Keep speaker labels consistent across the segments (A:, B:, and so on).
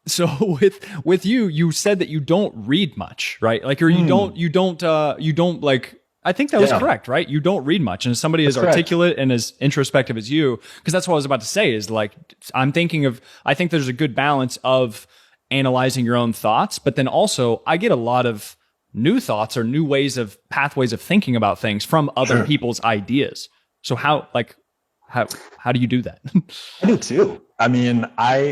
A: So with you, you said that you don't read much, right? Like, or you don't like, I think that was correct, right? You don't read much. And as somebody as articulate and as introspective as you, because that's what I was about to say is like, I think there's a good balance of analyzing your own thoughts, but then also I get a lot of new thoughts or new pathways of thinking about things from other people's ideas. So how do you do that?
B: I do too. I mean,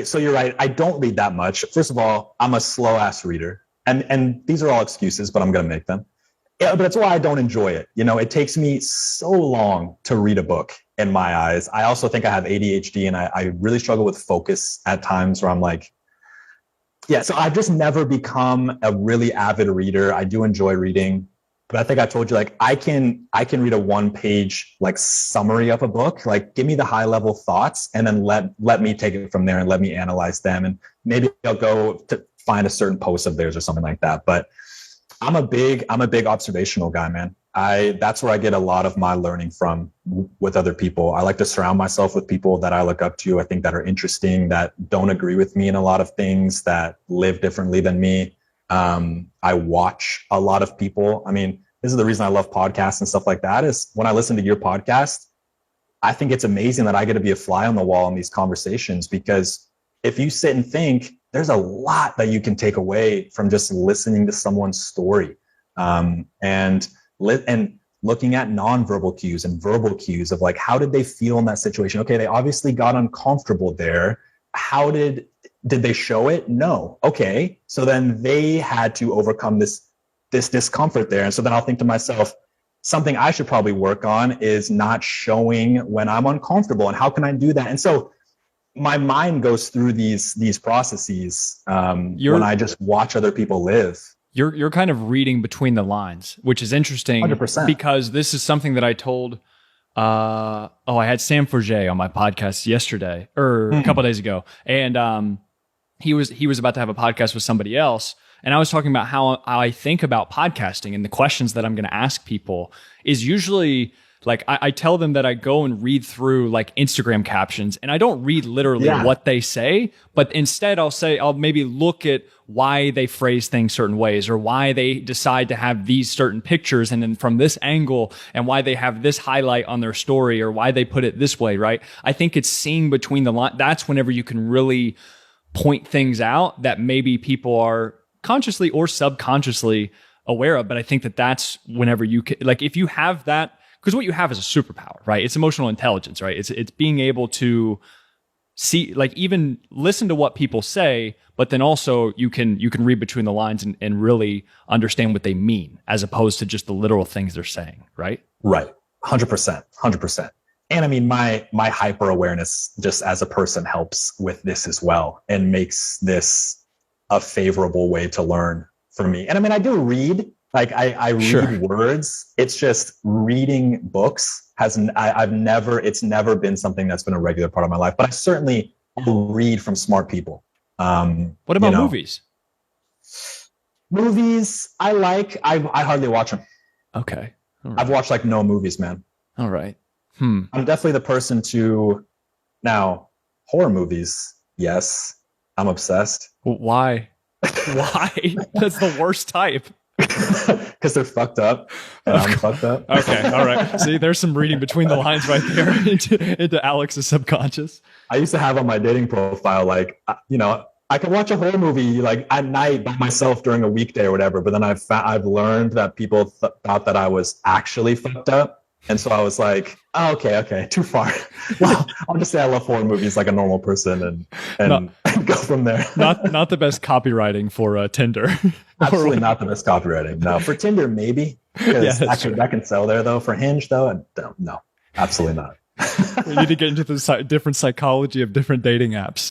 B: so you're right. I don't read that much. First of all, I'm a slow ass reader, and these are all excuses, but I'm going to make them. Yeah, but that's why I don't enjoy it. You know, it takes me so long to read a book in my eyes. I also think I have ADHD, and I really struggle with focus at times where I'm like, so I've just never become a really avid reader. I do enjoy reading. But I think I told you, like, I can read a 1-page like summary of a book. Like, give me the high level thoughts, and then let me take it from there and let me analyze them. And maybe I'll go to find a certain post of theirs or something like that. But I'm a big observational guy, man. That's where I get a lot of my learning from with other people. I like to surround myself with people that I look up to. I think that are interesting, that don't agree with me in a lot of things, that live differently than me. I watch a lot of people. I mean, this is the reason I love podcasts and stuff like that, is when I listen to your podcast, I think it's amazing that I get to be a fly on the wall in these conversations, because if you sit and think, there's a lot that you can take away from just listening to someone's story, and looking at nonverbal cues and verbal cues of like, how did they feel in that situation? Okay, they obviously got uncomfortable there. How did they show it? No. Okay. So then they had to overcome this discomfort there. And so then I'll think to myself, something I should probably work on is not showing when I'm uncomfortable. And how can I do that? And so my mind goes through these processes when I just watch other people live.
A: You're kind of reading between the lines, which is interesting
B: 100%.
A: Because this is something that I told, I had Sam Forget on my podcast yesterday or a couple of days ago. And, he was about to have a podcast with somebody else. And I was talking about how I think about podcasting, and the questions that I'm going to ask people is usually like, I tell them that I go and read through like Instagram captions, and I don't read literally what they say, but instead I'll maybe look at why they phrase things certain ways, or why they decide to have these certain pictures and then from this angle, and why they have this highlight on their story, or why they put it this way, right? I think it's seeing between the lines. That's whenever you can really point things out that maybe people are consciously or subconsciously aware of. But I think that's whenever you can, like, if you have that, because what you have is a superpower, right? It's emotional intelligence, right? It's being able to see, like, even listen to what people say, but then also you can read between the lines and really understand what they mean, as opposed to just the literal things they're saying, right?
B: Right. 100%. And I mean, my hyper awareness just as a person helps with this as well, and makes this a favorable way to learn for me. And I mean, I do read, like I read words. It's just reading books it's never been something that's been a regular part of my life, but I certainly will read from smart people.
A: What about movies?
B: Movies, I hardly watch them.
A: Okay.
B: Right. I've watched like no movies, man.
A: All right.
B: I'm definitely the person to now horror movies. Yes, I'm obsessed.
A: Why? Why? That's the worst type.
B: Because they're fucked up, and I'm fucked up.
A: Okay, all right. See, there's some reading between the lines right there into Alex's subconscious.
B: I used to have on my dating profile, like, I could watch a horror movie like at night by myself during a weekday or whatever. But then I've learned that people thought that I was actually fucked up. And so I was like, oh, okay, too far. Well, I'll just say I love horror movies like a normal person and go from there.
A: Not the best copywriting for Tinder.
B: Absolutely not the best copywriting. No, for Tinder, maybe. Because actually that can sell there, though. For Hinge, though, no, absolutely not.
A: We need to get into the different psychology of different dating apps.